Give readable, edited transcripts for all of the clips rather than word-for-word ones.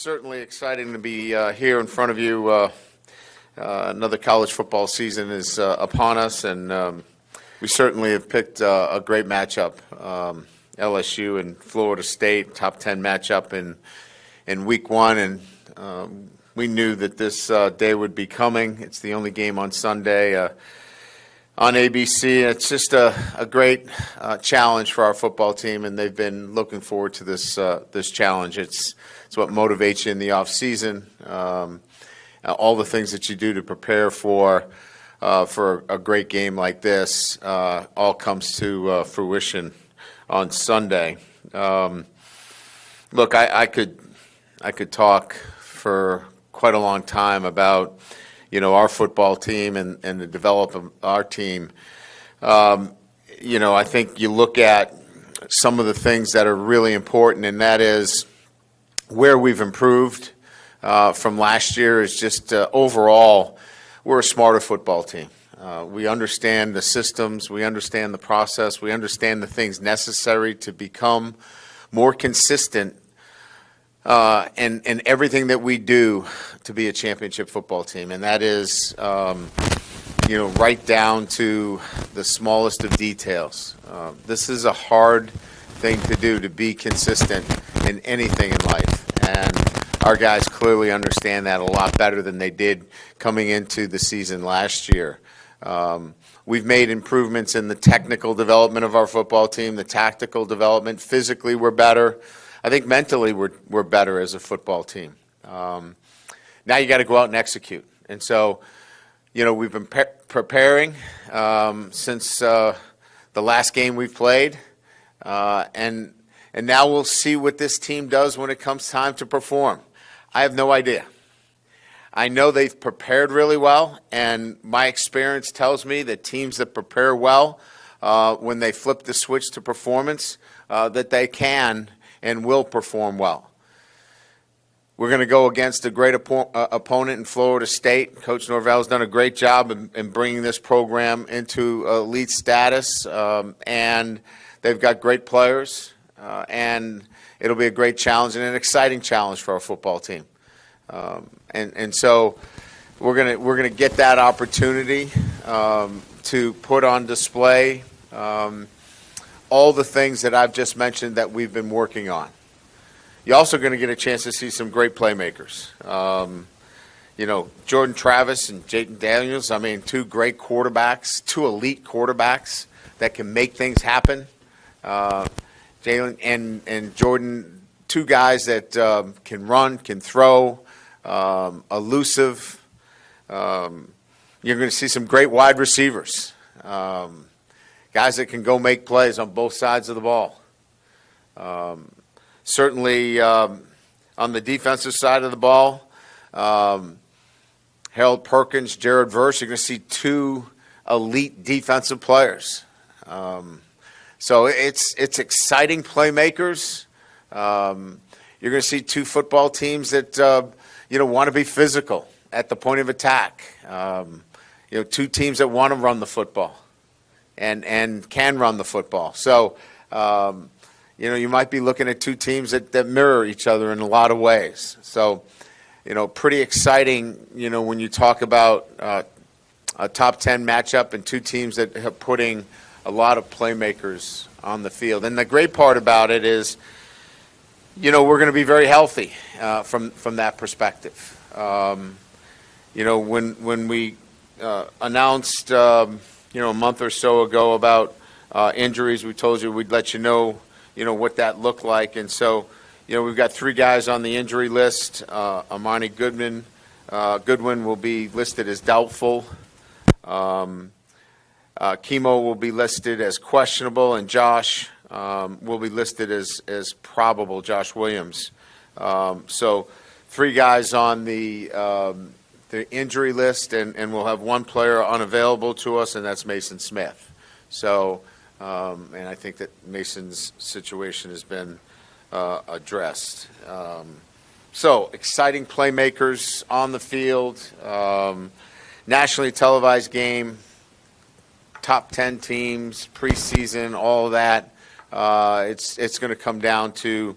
Certainly exciting to be here in front of you. Another college football season is upon us, and we certainly have picked a great matchup. LSU and Florida State, top 10 matchup in week one, and we knew that this day would be coming. It's the only game on Sunday on ABC. It's just a great challenge for our football team, and they've been looking forward to this challenge. It's what motivates you in the off season. All the things that you do to prepare for a great game like this all comes to fruition on Sunday. Look, I could talk for quite a long time about our football team and the development of our team. I think you look at some of the things that are really important, and that is where we've improved from last year is just overall, we're a smarter football team. We understand the systems, we understand the process, we understand the things necessary to become more consistent in everything that we do to be a championship football team. And that is, right down to the smallest of details. This is a hard thing to do, to be consistent in anything in life. And our guys clearly understand that a lot better than they did coming into the season last year. We've made improvements in the technical development of our football team, the tactical development. Physically, we're better. I think mentally, we're better as a football team. Now you got to go out and execute. And so, we've been preparing since the last game we've played, and now we'll see what this team does when it comes time to perform. I have no idea. I know they've prepared really well, and my experience tells me that teams that prepare well, when they flip the switch to performance, that they can and will perform well. We're going to go against a great opponent in Florida State. Coach Norvell's done a great job in bringing this program into elite status, and they've got great players, and it'll be a great challenge and an exciting challenge for our football team. And so we're gonna get that opportunity to put on display all the things that I've just mentioned that we've been working on. You're also going to get a chance to see some great playmakers. Jordan Travis and Jaden Daniels, two great quarterbacks, two elite quarterbacks that can make things happen. Jalen and Jordan, two guys that can run, can throw, elusive. You're going to see some great wide receivers, guys that can go make plays on both sides of the ball. Certainly on the defensive side of the ball, Harold Perkins, Jared Verse, you're going to see two elite defensive players. So it's exciting playmakers. You're going to see two football teams that want to be physical at the point of attack. Two teams that want to run the football and can run the football. So you might be looking at two teams that mirror each other in a lot of ways. So pretty exciting. When you talk about a top 10 matchup and two teams that are putting a lot of playmakers on the field. And the great part about it is, we're going to be very healthy from that perspective. When we announced, a month or so ago about injuries, we told you we'd let you know what that looked like. And so, we've got three guys on the injury list. Amani Goodwin will be listed as doubtful. Chemo will be listed as questionable, and Josh will be listed as probable, Josh Williams. So three guys on the injury list, and we'll have one player unavailable to us, and that's Mason Smith. So, and I think that Mason's situation has been addressed. So exciting playmakers on the field, nationally televised game, top 10 teams, preseason, all of that. It's going to come down to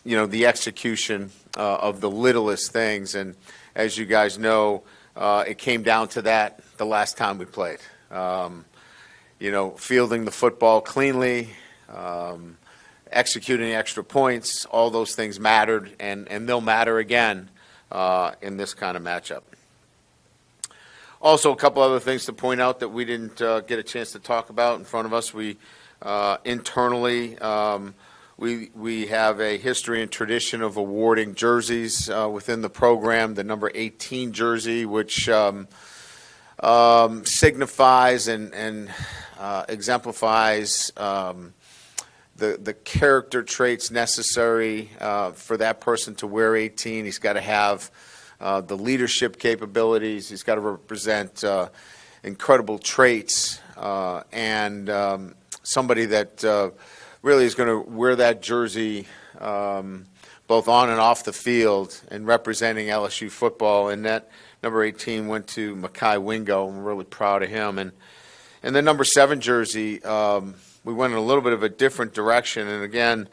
the execution of the littlest things. And as you guys know, it came down to that the last time we played. Fielding the football cleanly, executing extra points, all those things mattered, and they'll matter again in this kind of matchup. Also, a couple other things to point out that we didn't get a chance to talk about in front of us. We internally, we have a history and tradition of awarding jerseys within the program. The number 18 jersey, which signifies and exemplifies the character traits necessary for that person to wear 18. He's got to have the leadership capabilities. He's got to represent incredible traits and somebody that really is going to wear that jersey both on and off the field and representing LSU football. And that number 18 went to Mekhi Wingo. I'm really proud of him. And the number 7 jersey, we went in a little bit of a different direction. And again,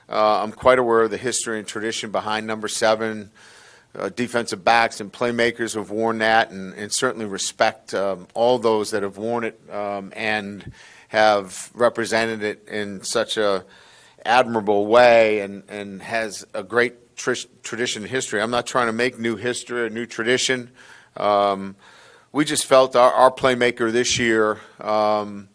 I'm quite aware of the history and tradition behind number 7. Defensive backs and playmakers have worn that, and certainly respect all those that have worn it and have represented it in such a admirable way and has a great tradition and history. I'm not trying to make new history or new tradition. We just felt our playmaker this year and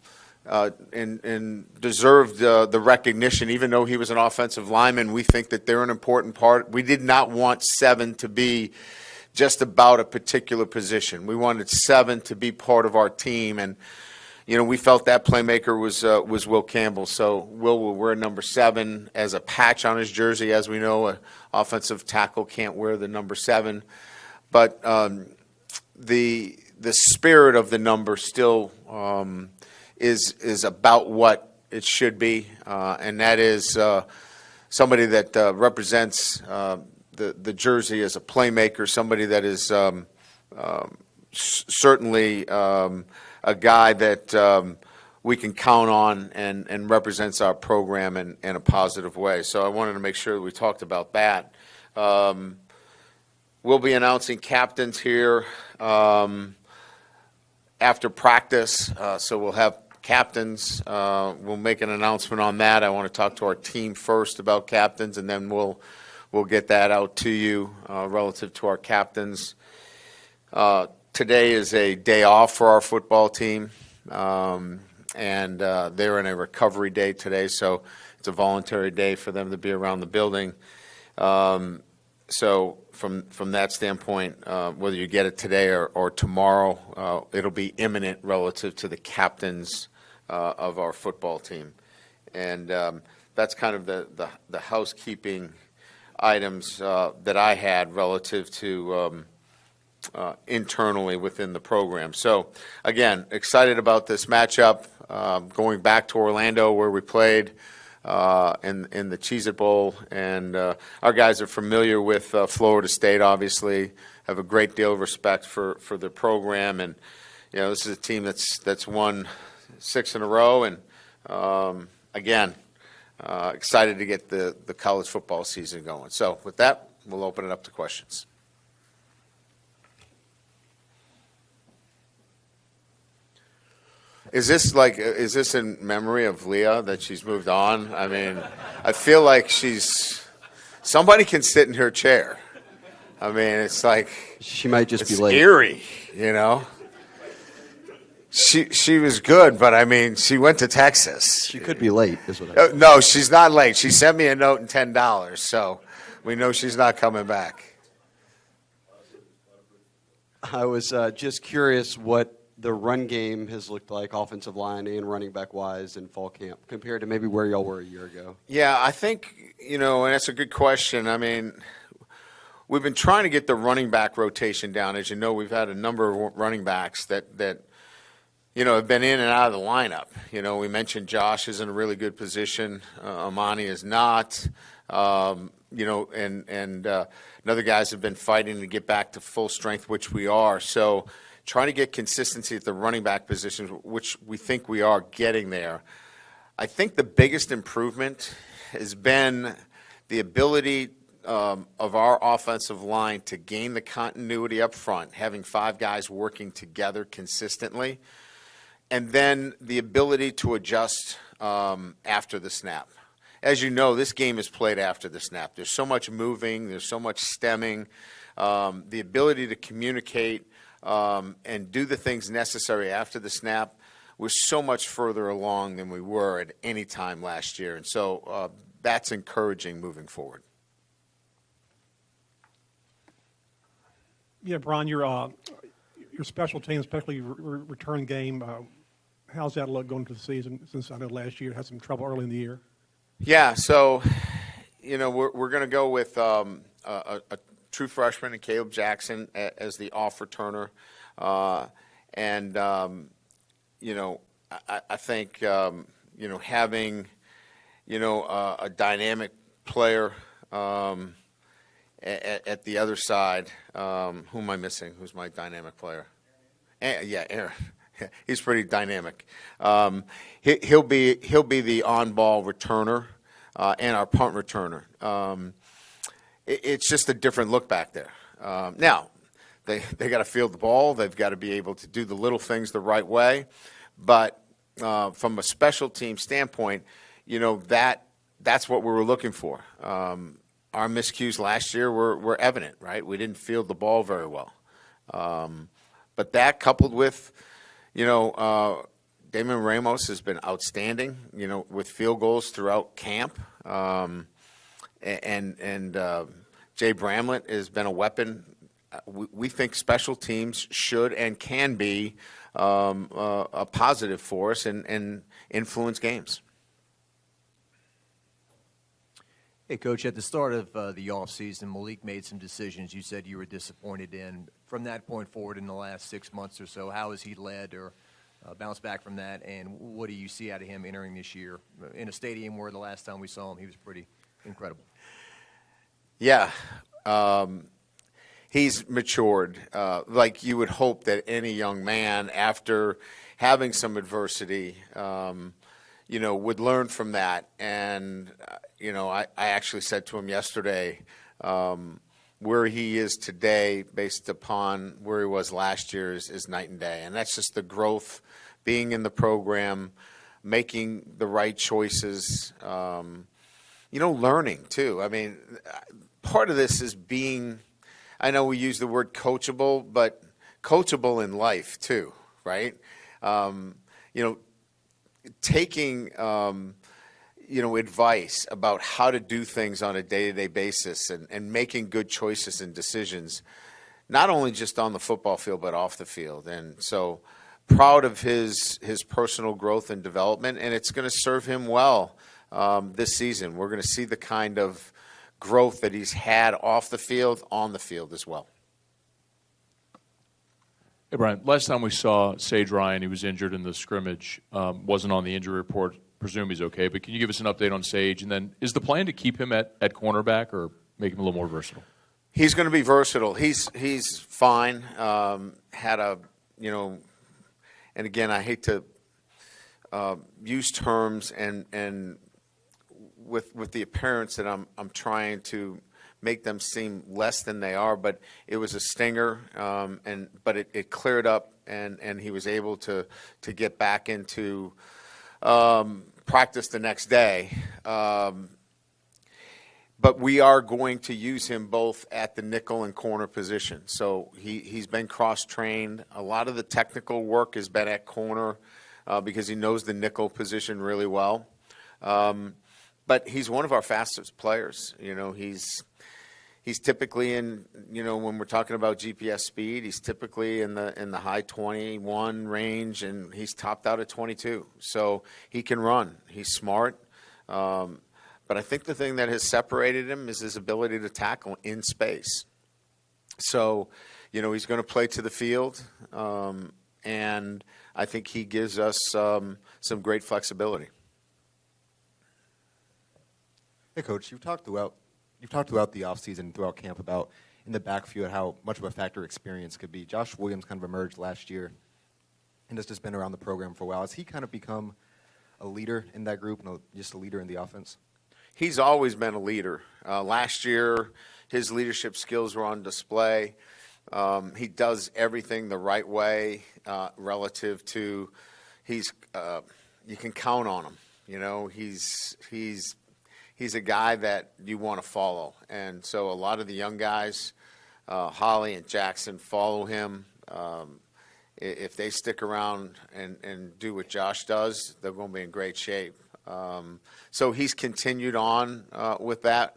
deserved the recognition, even though he was an offensive lineman. We think that they're an important part. We did not want 7 to be just about a particular position. We wanted 7 to be part of our team, and we felt that playmaker was Will Campbell. So will wear number 7 as a patch on his jersey. As we know, an offensive tackle can't wear the number 7, but the spirit of the number still is about what it should be, and that is somebody that represents the jersey as a playmaker, somebody that is certainly a guy that we can count on and represents our program in a positive way. So I wanted to make sure that we talked about that. We'll be announcing captains here after practice, so we'll have captains. We'll make an announcement on that. I want to talk to our team first about captains, and then we'll get that out to you relative to our captains. Today is a day off for our football team, and they're in a recovery day today, so it's a voluntary day for them to be around the building. So from that standpoint, whether you get it today or tomorrow, it'll be imminent relative to the captains of our football team. And that's kind of the housekeeping items that I had relative to internally within the program. So, again, excited about this matchup, going back to Orlando where we played in the Cheez-It Bowl. And our guys are familiar with Florida State, obviously, have a great deal of respect for the program. And, this is a team that's won 6 in a row. And, again, excited to get the college football season going. So with that, we'll open it up to questions. Is this in memory of Leah that she's moved on? I mean, I feel like somebody can sit in her chair. I mean, it's like she might just be late. Eerie, She was good, but I mean, she went to Texas. She could be late, is what I mean. No, she's not late. She sent me a note and $10, so we know she's not coming back. I was just curious what the run game has looked like, offensive line and running back wise in fall camp, compared to maybe where y'all were a year ago. Yeah, I think, and that's a good question. I mean, we've been trying to get the running back rotation down. As you know, we've had a number of running backs that have been in and out of the lineup. We mentioned Josh is in a really good position. Amani is not. And other guys have been fighting to get back to full strength, which we are. So trying to get consistency at the running back position, which we think we are getting there. I think the biggest improvement has been the ability of our offensive line to gain the continuity up front, having 5 guys working together consistently, and then the ability to adjust after the snap. As you know, this game is played after the snap. There's so much moving, there's so much stemming. The ability to communicate and do the things necessary after the snap, we're so much further along than we were at any time last year. And so that's encouraging moving forward. Yeah, Brian, your special team, especially return game, how's that look going into the season? Since I know last year had some trouble early in the year. Yeah, so, we're going to go with a true freshman in Caleb Jackson as the off returner. And I think, having, a dynamic player at the other side. Who am I missing? Who's my dynamic player? Yeah, Aaron. He's pretty dynamic. He'll be the on-ball returner and our punt returner. It's just a different look back there. Now, they got to field the ball. They've got to be able to do the little things the right way. But from a special team standpoint, that's what we were looking for. Our miscues last year were evident, right? We didn't field the ball very well. But that coupled with, Damon Ramos has been outstanding, with field goals throughout camp. And Jay Bramlett has been a weapon. We think special teams should and can be a positive for us and influence games. Hey, Coach, at the start of the offseason, Malik made some decisions you said you were disappointed in. From that point forward in the last 6 months or so, how has he led or bounced back from that, and what do you see out of him entering this year in a stadium where the last time we saw him he was pretty incredible? Yeah. He's matured, like you would hope that any young man, after having some adversity, would learn from that. And, I actually said to him yesterday, where he is today based upon where he was last year is night and day. And that's just the growth, being in the program, making the right choices, learning too. I mean, part of this is being, I know we use the word coachable, but coachable in life too, right? Taking, advice about how to do things on a day-to-day basis and making good choices and decisions, not only just on the football field, but off the field. And so proud of his personal growth and development, and it's going to serve him well this season. We're going to see the kind of growth that he's had off the field, on the field as well. Hey, Brian, last time we saw Sage Ryan, he was injured in the scrimmage, wasn't on the injury report. Presume he's okay, but can you give us an update on Sage? And then is the plan to keep him at cornerback or make him a little more versatile? He's going to be versatile. He's fine. Had a, and again, I hate to use terms and with the appearance that I'm trying to make them seem less than they are, but it was a stinger, but it cleared up, and he was able to get back into practice the next day. But we are going to use him both at the nickel and corner position. So he's been cross-trained. A lot of the technical work has been at corner because he knows the nickel position really well. But he's one of our fastest players. He's typically in, when we're talking about GPS speed, he's typically in the high 21 range, and he's topped out at 22. So he can run. He's smart. But I think the thing that has separated him is his ability to tackle in space. So, he's going to play to the field, and I think he gives us some great flexibility. Hey, Coach, you've talked throughout the offseason and throughout camp about in the backfield how much of a factor experience could be. Josh Williams kind of emerged last year and has just been around the program for a while. Has he kind of become a leader in that group and just a leader in the offense? he's always been a leader. Last year, his leadership skills were on display. He does everything the right way relative to you can count on him. You know, he's a guy that you want to follow. And so a lot of the young guys, Holly and Jackson, follow him. If they stick around and do what Josh does, they're going to be in great shape. So he's continued on with that.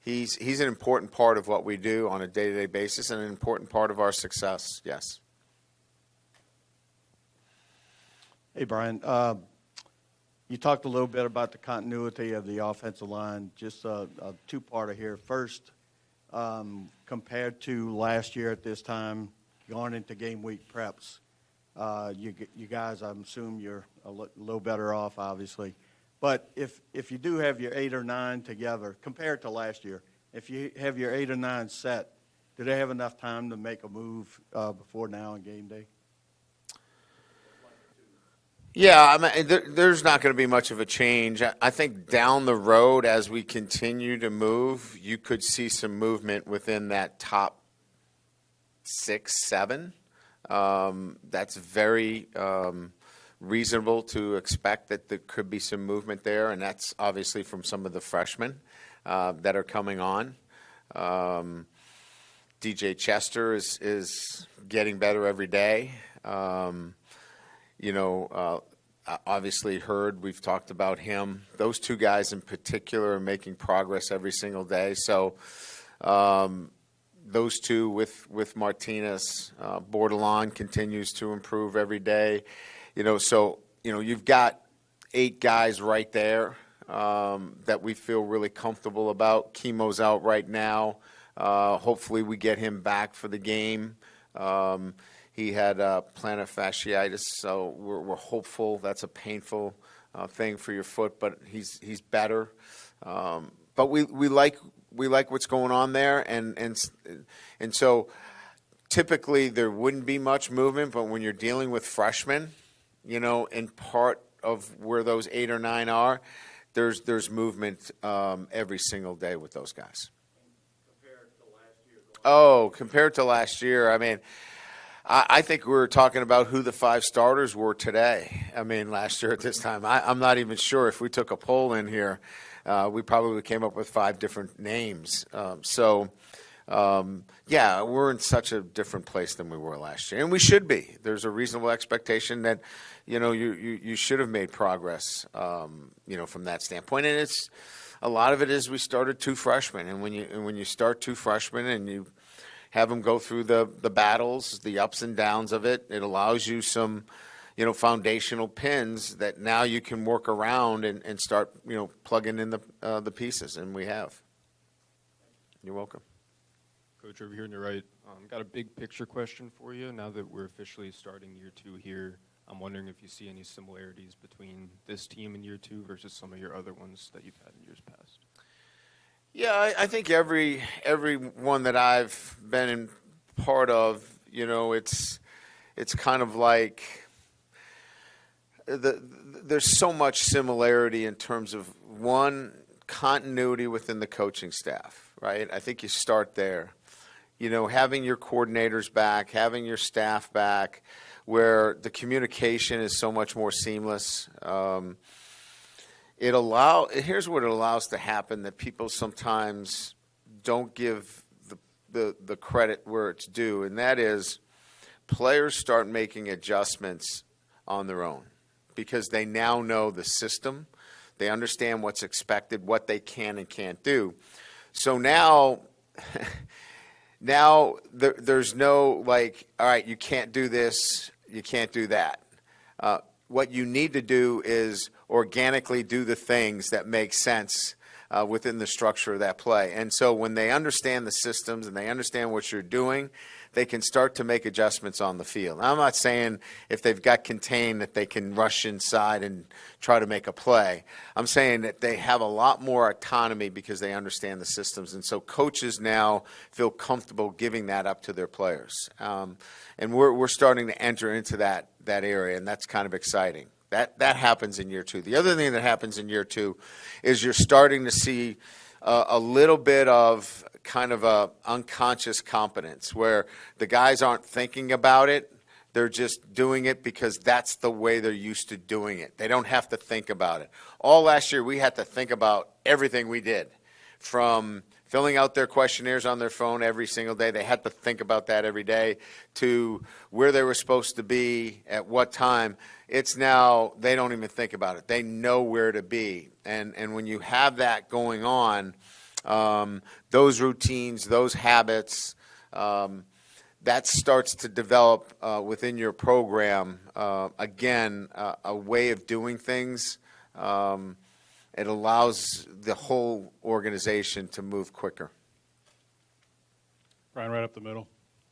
He's an important part of what we do on a day-to-day basis and an important part of our success, yes. Hey, Brian. You talked a little bit about the continuity of the offensive line. Just a two-parter here. First, compared to last year at this time, going into game week preps, you guys, I assume you're a little better off, obviously. But if you do have your 8 or 9 together, compared to last year, if you have your 8 or 9 set, do they have enough time to make a move before now on game day? Yeah, I mean, there's not going to be much of a change. I think down the road, as we continue to move, you could see some movement within that top 6, 7. That's very reasonable to expect that there could be some movement there, and that's obviously from some of the freshmen that are coming on. DJ Chester is getting better every day. Obviously Hurd, we've talked about him. Those two guys in particular are making progress every single day. So those two with Martinez, Bordelon continues to improve every day. You've got 8 guys right there that we feel really comfortable about. Chemo's out right now. Hopefully we get him back for the game. He had plantar fasciitis, so we're hopeful. That's a painful thing for your foot, but he's better. But we like what's going on there, and so typically there wouldn't be much movement, but when you're dealing with freshmen, and part of where those 8 or 9 are, there's movement every single day with those guys. Compared to last year, I mean, I think we were talking about who the 5 starters were today. I mean, last year at this time, I'm not even sure if we took a poll in here. We probably came up with 5 different names. Yeah, we're in such a different place than we were last year, and we should be. There's a reasonable expectation that, you should have made progress, from that standpoint. And a lot of it is we started 2 freshmen, and when you start 2 freshmen and you have them go through the battles, the ups and downs of it, it allows you some, foundational pins that now you can work around and start, plugging in the pieces, and we have. You're welcome. Coach, over here on your right, got a big picture question for you. Now that we're officially starting year 2 here, I'm wondering if you see any similarities between this team in year 2 versus some of your other ones that you've had in years past. Yeah, I think every one that I've been in part of, it's kind of like there's so much similarity in terms of, one, continuity within the coaching staff, right? I think you start there. Having your coordinators back, having your staff back, where the communication is so much more seamless. Here's what it allows to happen that people sometimes don't give the credit where it's due, and that is players start making adjustments on their own because they now know the system. They understand what's expected, what they can and can't do. So now there's no all right, you can't do this, you can't do that. What you need to do is organically do the things that make sense within the structure of that play. And so when they understand the systems and they understand what you're doing, they can start to make adjustments on the field. Now, I'm not saying if they've got contained that they can rush inside and try to make a play. I'm saying that they have a lot more autonomy because they understand the systems. And so coaches now feel comfortable giving that up to their players. And we're starting to enter into that area, and that's kind of exciting. That happens in year 2. The other thing that happens in year 2 is you're starting to see a little bit of kind of a unconscious competence where the guys aren't thinking about it. They're just doing it because that's the way they're used to doing it. They don't have to think about it. All last year, we had to think about everything we did, from filling out their questionnaires on their phone every single day. They had to think about that every day, to where they were supposed to be at what time. It's now they don't even think about it. They know where to be. And when you have that going on, those routines, those habits, that starts to develop within your program, again, a way of doing things. It allows the whole organization to move quicker. Brian, right up the middle,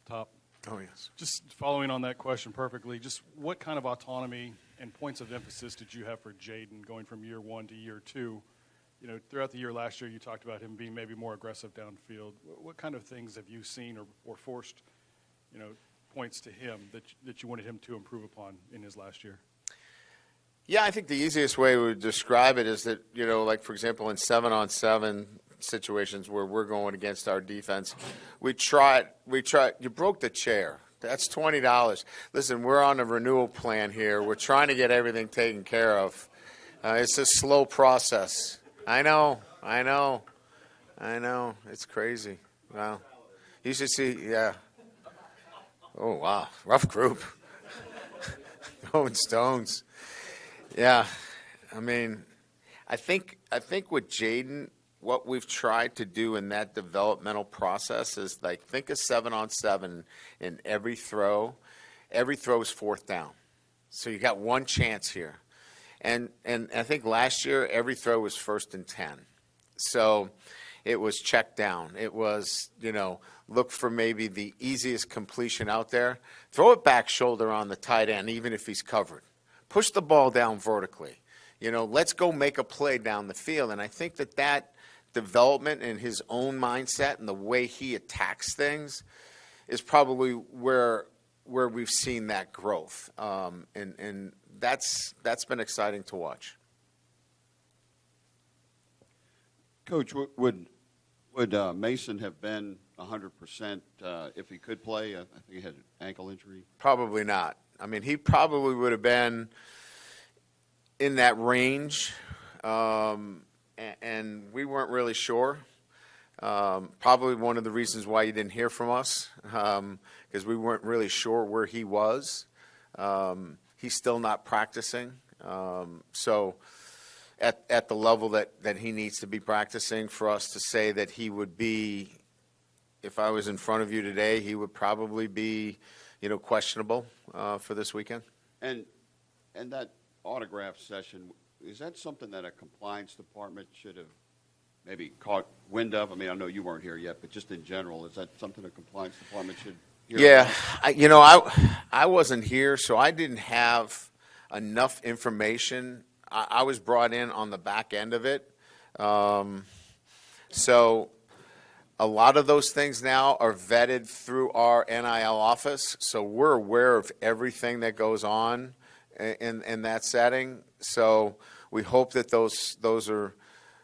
top. Oh, yes. Just following on that question perfectly, just what kind of autonomy and points of emphasis did you have for Jaden going from year 1 to year 2? You know, throughout the year last year, you talked about him being maybe more aggressive downfield. What kind of things have you seen or forced, you know, points to him that you wanted him to improve upon in his last year? Yeah, I think the easiest way we would describe it is that, you know, like, for example, in 7-on-7 situations where we're going against our defense, we tried, you broke the chair. That's $20. Listen, we're on a renewal plan here. We're trying to get everything taken care of. It's a slow process. I know. It's crazy. Wow. You should see, yeah. Oh, wow. Rough group. Throwing stones. Yeah. I mean, I think with Jaden, what we've tried to do in that developmental process is, like, think of 7-on-7 in every throw. Every throw is 4th down. So you got one chance here. And I think last year every throw was 1st and 10. So it was check down. It was, you know, look for maybe the easiest completion out there. Throw it back shoulder on the tight end, even if he's covered. Push the ball down vertically. You know, let's go make a play down the field. And I think that development in his own mindset and the way he attacks things is probably where we've seen that growth. And that's been exciting to watch. Coach, would Mason have been 100% if he could play? I think he had an ankle injury. Probably not. I mean, he probably would have been in that range, and we weren't really sure. Probably one of the reasons why you didn't hear from us, because we weren't really sure where he was. He's still not practicing. So at the level that he needs to be practicing, for us to say that he would be, if I was in front of you today, he would probably be, you know, questionable for this weekend. And that autograph session, is that something that a compliance department should have maybe caught wind of? I mean, I know you weren't here yet, but just in general, is that something a compliance department should hear Yeah, about? I wasn't here, so I didn't have enough information. I was brought in on the back end of it. So a lot of those things now are vetted through our NIL office, so we're aware of everything that goes on in that setting. So we hope that those are,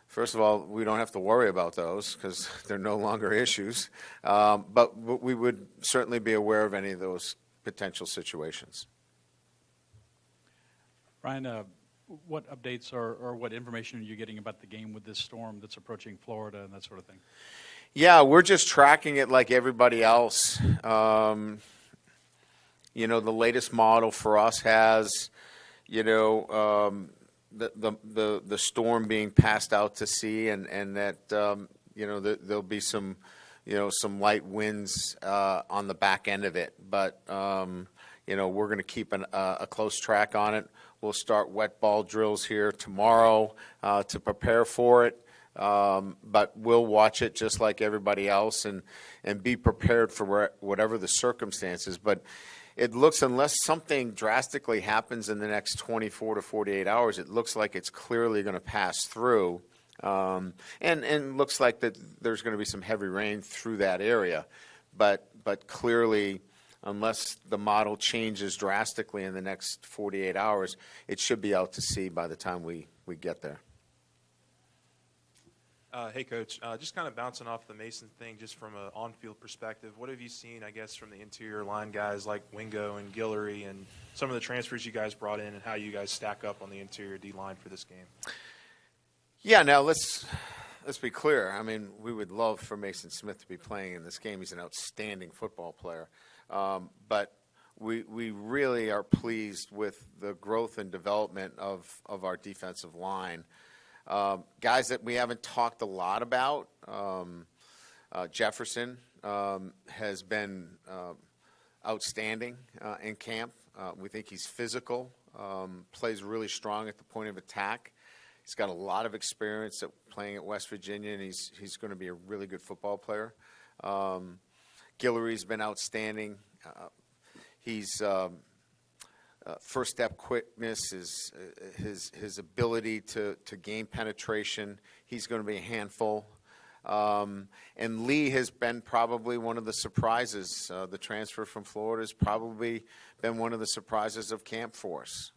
first of all, we don't have to worry about those because they're no longer issues. But we would certainly be aware of any of those potential situations. Brian, what updates or what information are you getting about the game with this storm that's approaching Florida and that sort of thing? Yeah, we're just tracking it like everybody else. You know, the latest model for us has, you know, the storm being passed out to sea, and that you know, there'll be some, you know, some light winds on the back end of it. But you know, we're going to keep a close track on it. We'll start wet ball drills here tomorrow to prepare for it. But we'll watch it just like everybody else and be prepared for whatever the circumstances. But it looks, unless something drastically happens in the next 24 to 48 hours, it looks like it's clearly going to pass through. And looks like that there's going to be some heavy rain through that area. But clearly, unless the model changes drastically in the next 48 hours, it should be out to sea by the time we get there. Hey, Coach. Just kind of bouncing off the Mason thing, just from an on-field perspective, what have you seen, I guess, from the interior line guys like Wingo and Guillory and some of the transfers you guys brought in, and how you guys stack up on the interior D-line for this game? Yeah, now let's be clear. I mean, we would love for Mason Smith to be playing in this game. He's an outstanding football player. But we really are pleased with the growth and development of our defensive line. Guys that we haven't talked a lot about, Jefferson has been outstanding in camp. We think he's physical, plays really strong at the point of attack. He's got a lot of experience playing at West Virginia, and he's going to be a really good football player. Guillory's been outstanding. He's first step quickness, his ability to gain penetration. He's going to be a handful. And Lee has been probably one of the surprises. The transfer from Florida has probably been one of the surprises of camp for us.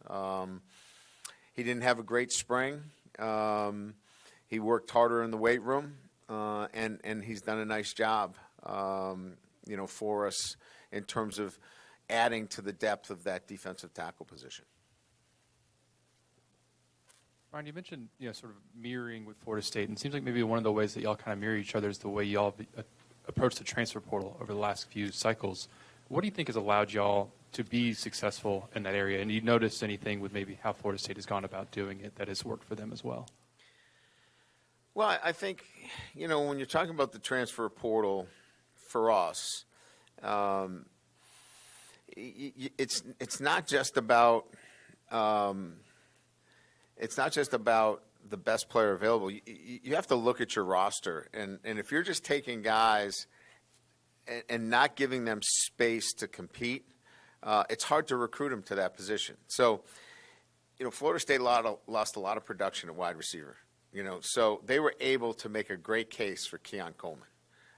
He didn't have a great spring. He worked harder in the weight room, and he's done a nice job, for us in terms of adding to the depth of that defensive tackle position. Ryan, you mentioned sort of mirroring with Florida State, and it seems like maybe one of the ways that y'all kind of mirror each other is the way y'all approach the transfer portal over the last few cycles. What do you think has allowed y'all to be successful in that area? And you noticed anything with maybe how Florida State has gone about doing it that has worked for them as well? Well, I think, when you're talking about the transfer portal for us, it's not just about the best player available. You have to look at your roster, and if you're just taking guys and not giving them space to compete, it's hard to recruit them to that position. So, Florida State lost a lot of production at wide receiver. So they were able to make a great case for Keon Coleman.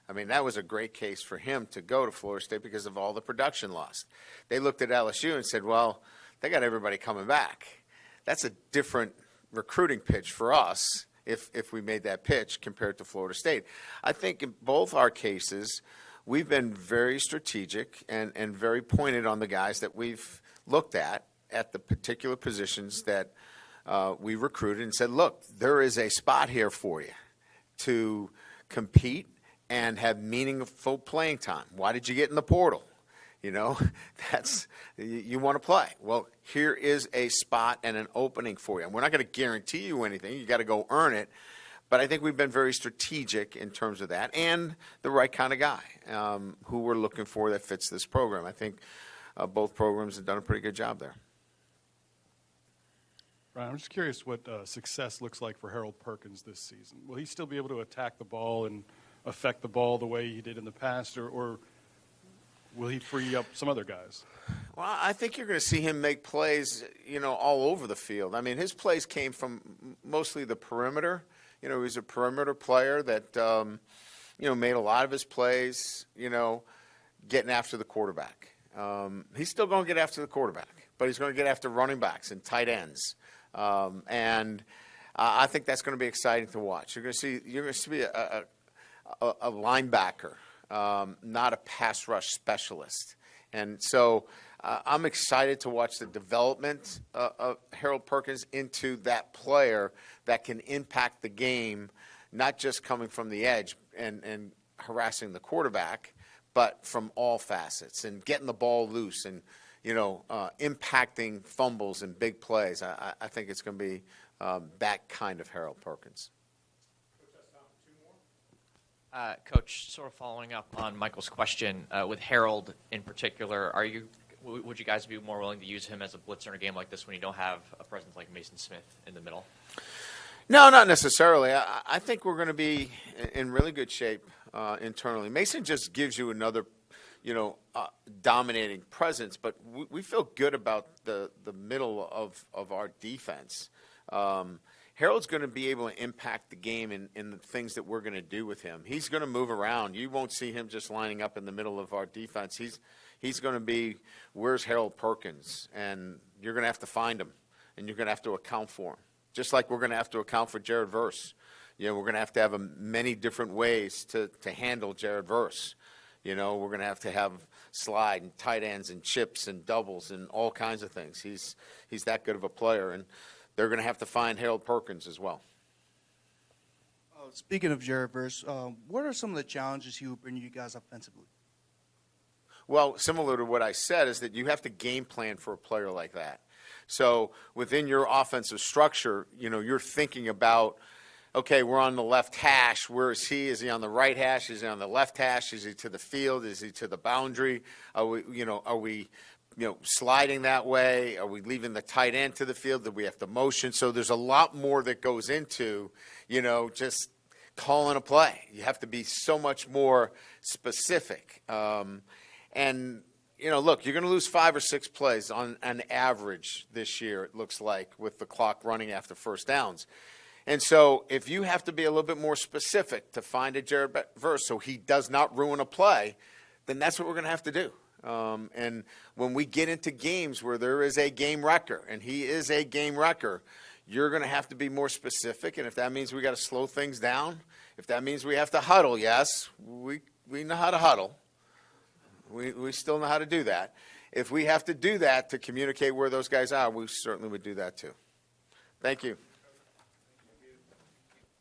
I mean, that was a great case for him to go to Florida State because of all the production lost. They looked at LSU and said, well, they got everybody coming back. That's a different recruiting pitch for us if we made that pitch compared to Florida State. I think in both our cases, we've been very strategic and very pointed on the guys that we've looked at the particular positions that we recruited and said, look, there is a spot here for you to compete and have meaningful playing time. Why did you get in the portal? That's you want to play. Well, here is a spot and an opening for you. And we're not going to guarantee you anything. You got to go earn it. But I think we've been very strategic in terms of that and the right kind of guy who we're looking for that fits this program. I think both programs have done a pretty good job there. Ryan, I'm just curious what success looks like for Harold Perkins this season. Will he still be able to attack the ball and affect the ball the way he did in the past, or will he free up some other guys? Well, I think you're going to see him make plays, all over the field. I mean, his plays came from mostly the perimeter. He was a perimeter player that, made a lot of his plays, getting after the quarterback. He's still going to get after the quarterback, but he's going to get after running backs and tight ends. And I think that's going to be exciting to watch. You're going to see a linebacker, not a pass rush specialist. And so I'm excited to watch the development of Harold Perkins into that player that can impact the game, not just coming from the edge and harassing the quarterback, but from all facets and getting the ball loose and, impacting fumbles and big plays. I think it's going to be that kind of Harold Perkins. Coach, sort of following up on Michael's question, with Harold in particular, would you guys be more willing to use him as a blitzer in a game like this when you don't have a presence like Mason Smith in the middle? No, not necessarily. I think we're going to be in really good shape internally. Mason just gives you another, dominating presence, but we feel good about the middle of our defense. Harold's going to be able to impact the game in the things that we're going to do with him. He's going to move around. You won't see him just lining up in the middle of our defense. He's going to be, where's Harold Perkins? And you're going to have to find him, and you're going to have to account for him. Just like we're going to have to account for Jared Verse. You know, we're going to have many different ways to handle Jared Verse. You know, we're going to have slide and tight ends and chips and doubles and all kinds of things. He's that good of a player, and they're going to have to find Harold Perkins as well. Speaking of Jared Verse, what are some of the challenges he will bring you guys offensively? Well, similar to what I said, is that you have to game plan for a player like that. So within your offensive structure, you know, you're thinking about, okay, we're on the left hash. Where is he? Is he on the right hash? Is he on the left hash? Is he to the field? Is he to the boundary? Are we sliding that way? Are we leaving the tight end to the field? Do we have to motion? So there's a lot more that goes into, just calling a play. You have to be so much more specific. Look, you're going to lose 5 or 6 plays on an average this year, it looks like, with the clock running after first downs. And so if you have to be a little bit more specific to find a Jared Verse so he does not ruin a play, then that's what we're going to have to do. And when we get into games where there is a game wrecker, and he is a game wrecker, you're going to have to be more specific. And if that means we got to slow things down, if that means we have to huddle, yes, we know how to huddle. We still know how to do that. If we have to do that to communicate where those guys are, we certainly would do that too. Thank you.